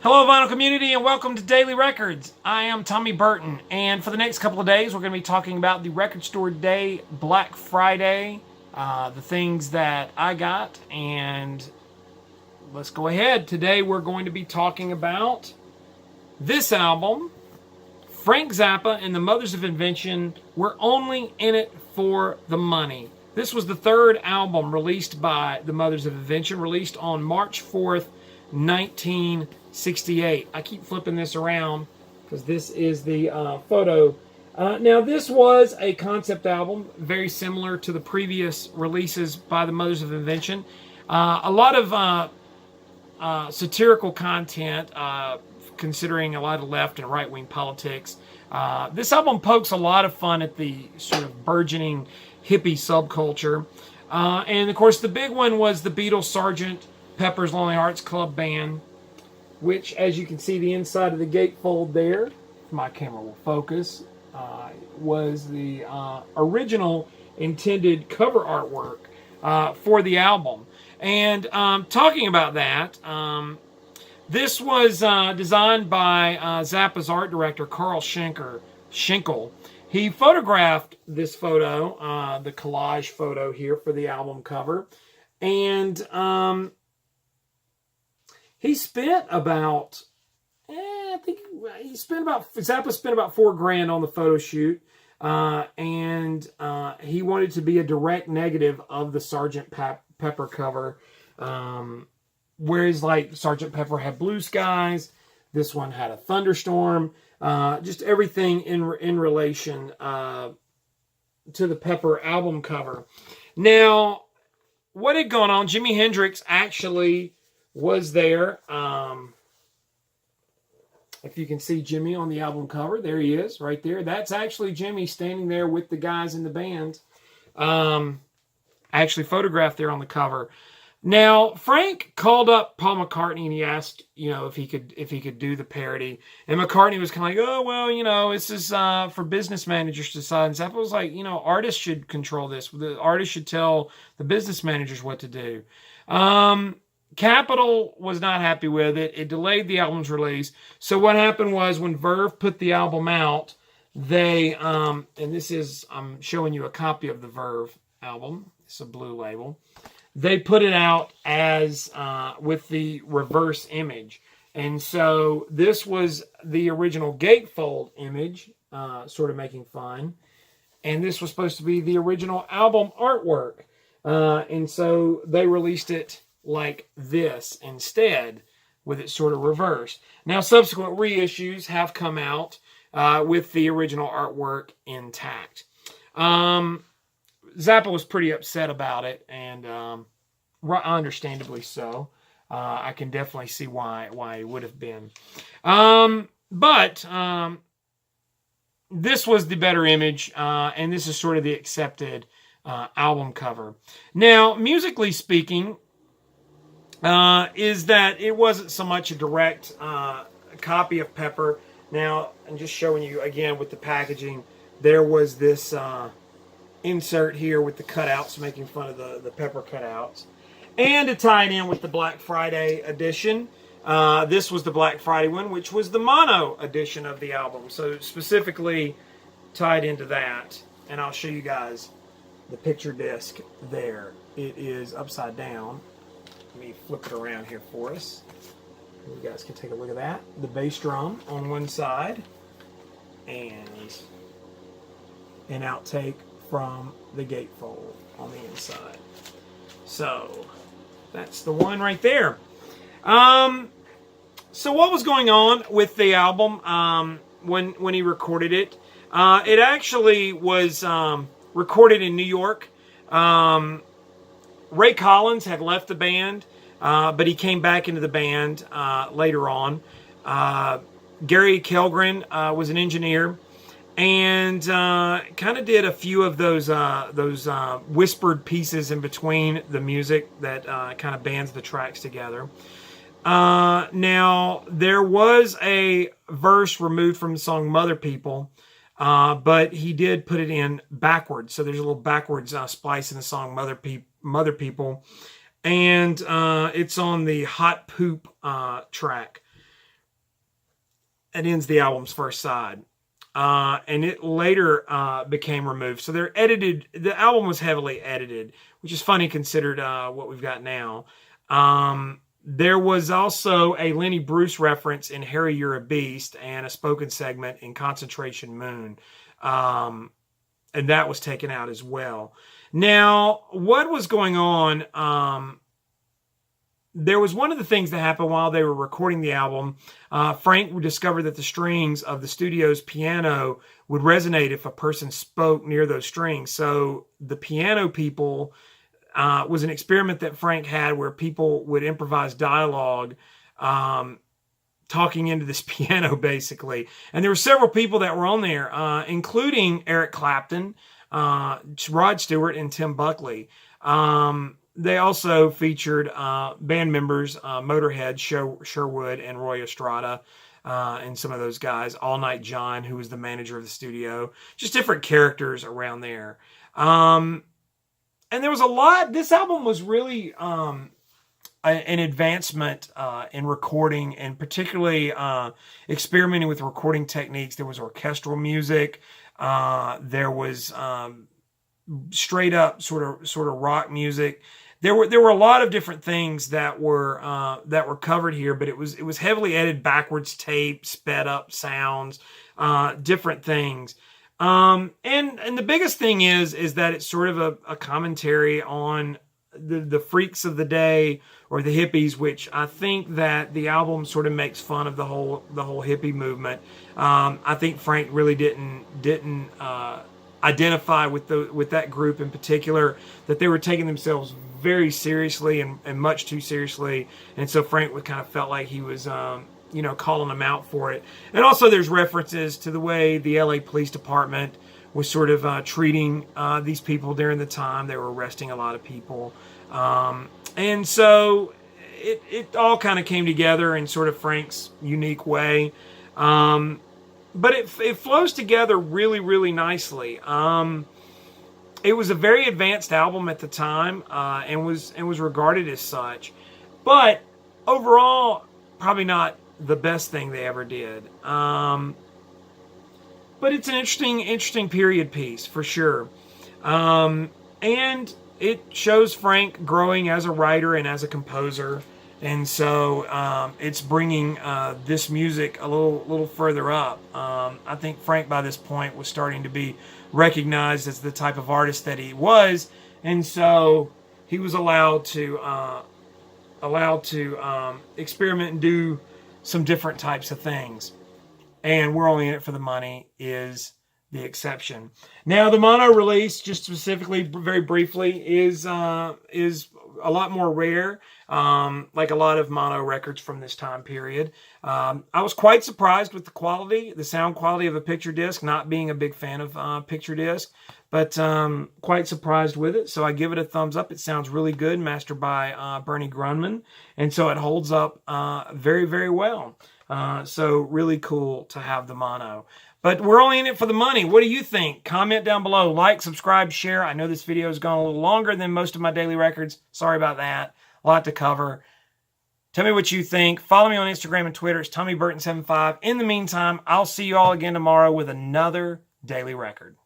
Hello, vinyl community, and welcome to Daily Records. I am Tommy Burton, and for the next couple of days, we're going to be talking about the Record Store Day, Black Friday, the things that I got, and let's go ahead. Today, we're going to be talking about this album, Frank Zappa and the Mothers of Invention. We're only in it for the money. This was the third album released by the Mothers of Invention, released on March 4th, 1968. I keep flipping this around because this is the photo. Now, this was a concept album, very similar to the previous releases by the Mothers of Invention. A lot of satirical content, considering a lot of left and right-wing politics. This album pokes a lot of fun at the sort of burgeoning hippie subculture. And, of course, the big one was the Beatles' Sgt. Pepper's Lonely Hearts Club Band, which, as you can see, the inside of the gatefold there, if my camera will focus, was the original intended cover artwork for the album. And talking about that, this was designed by Zappa's art director, Carl Schenkel. He photographed this photo, the collage photo here for the album cover, and he spent about, Zappa spent about $4,000 on the photo shoot, and he wanted to be a direct negative of the Sgt. Pepper cover, whereas like Sgt. Pepper had blue skies, this one had a thunderstorm, just everything in relation to the Pepper album cover. Now, what had gone on? Jimi Hendrix actually was there. If you can see Jimmy on the album cover, there he is, right there. That's actually Jimmy standing there with the guys in the band. Actually photographed there on the cover. Now, Frank called up Paul McCartney and he asked, if he could do the parody. And McCartney was kind of like, oh, well, this is for business managers to decide. And Zappa was like, artists should control this. The artists should tell the business managers what to do. Capitol was not happy with it. It delayed the album's release. So what happened was when Verve put the album out, they, and this is, I'm showing you a copy of the Verve album. It's a blue label. They put it out as, with the reverse image. And so this was the original gatefold image, sort of making fun. And this was supposed to be the original album artwork. And so they released it like this instead, with it sort of reversed. Now, subsequent reissues have come out with the original artwork intact. Zappa was pretty upset about it, and understandably so. I can definitely see why he would have been. But this was the better image, and this is sort of the accepted album cover. Now, musically speaking, is that it wasn't so much a direct copy of Pepper. Now, I'm just showing you again with the packaging, there was this insert here with the cutouts, making fun of the Pepper cutouts. And to tie it in with the Black Friday edition, this was the Black Friday one, which was the mono edition of the album. So specifically tied into that. And I'll show you guys the picture disc there. It is upside down. Let me flip it around here for us. You guys can take a look at that. The bass drum on one side and an outtake from the gatefold on the inside. So that's the one right there. So what was going on with the album when he recorded it? It actually was recorded in New York. Ray Collins had left the band, but he came back into the band later on. Gary Kellgren was an engineer and kind of did a few of those whispered pieces in between the music that kind of bands the tracks together. Now, there was a verse removed from the song Mother People, but he did put it in backwards. So there's a little backwards splice in the song Mother People. And it's on the Hot Poop track. it ends the album's first side. And it later became removed. So they're edited. The album was heavily edited, which is funny considered what we've got now. There was also a Lenny Bruce reference in Harry, You're a Beast, and a spoken segment in Concentration Moon. And that was taken out as well. Now, what was going on? There was one of the things that happened while they were recording the album. Frank discovered that the strings of the studio's piano would resonate if a person spoke near those strings. So the piano people was an experiment that Frank had where people would improvise dialogue talking into this piano, basically. And there were several people that were on there, including Eric Clapton, Rod Stewart, and Tim Buckley. They also featured band members, Motorhead, Sherwood, and Roy Estrada, and some of those guys. All Night John, who was the manager of the studio. Just different characters around there. And there was a lot. This album was really an advancement in recording, and particularly experimenting with recording techniques. There was orchestral music. There was straight up sort of rock music. There were a lot of different things that were covered here, but it was heavily edited, backwards tape, sped up sounds, different things. And the biggest thing is that it's sort of a commentary on the freaks of the day, or the hippies, which I think that the album sort of makes fun of the whole hippie movement. I think Frank really didn't identify with that group in particular, that they were taking themselves very seriously and much too seriously, and so Frank would kind of felt like he was calling them out for it. And also there's references to the way the LA Police Department was sort of treating these people during the time they were arresting a lot of people, and so it all kind of came together in sort of Frank's unique way. But it flows together really, really nicely. It was a very advanced album at the time, and was regarded as such. But overall, probably not the best thing they ever did. But it's an interesting period piece for sure. And it shows Frank growing as a writer and as a composer. And so it's bringing this music a little further up. I think Frank by this point was starting to be recognized as the type of artist that he was, and so he was allowed to experiment and do some different types of things. And We're Only in It for the Money is the exception. Now, the mono release, just specifically, very briefly, is a lot more rare, like a lot of mono records from this time period. I was quite surprised with the sound quality of a picture disc, not being a big fan of picture disc, but quite surprised with it. So I give it a thumbs up. It sounds really good, mastered by Bernie Grundman, and so it holds up very, very well. So really cool to have the mono. But we're only in it for the money. What do you think? Comment down below. Like, subscribe, share. I know this video has gone a little longer than most of my daily records. Sorry about that. A lot to cover. Tell me what you think. Follow me on Instagram and Twitter. It's TommyBurton75. In the meantime, I'll see you all again tomorrow with another daily record.